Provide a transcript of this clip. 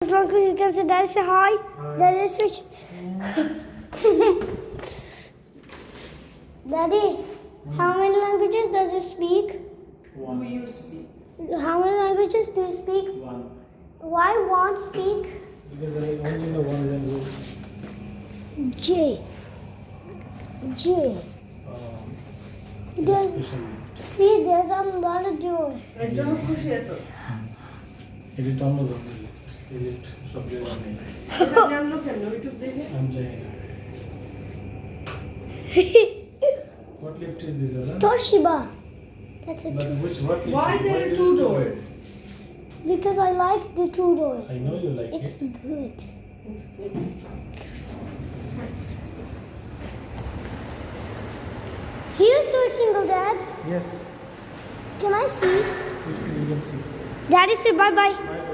As long as you can say Daddy, say hi. Daddy, switch. Daddy, how many languages does you speak? One. Do you speak? How many languages do you speak? One. Why one speak? Because I only know one language. J. J. It's special. See, there's a lot of joy. It is almost only. Is it subject only? I'm saying. What lift is this, Azan? Toshiba. That's a But two. what lift? Why is- there are is two it doors? Because I like the two doors. I know you like It's it. good. Here's the rectangle, Dad. Yes. Can I see? You can see. Daddy, say bye bye. Bye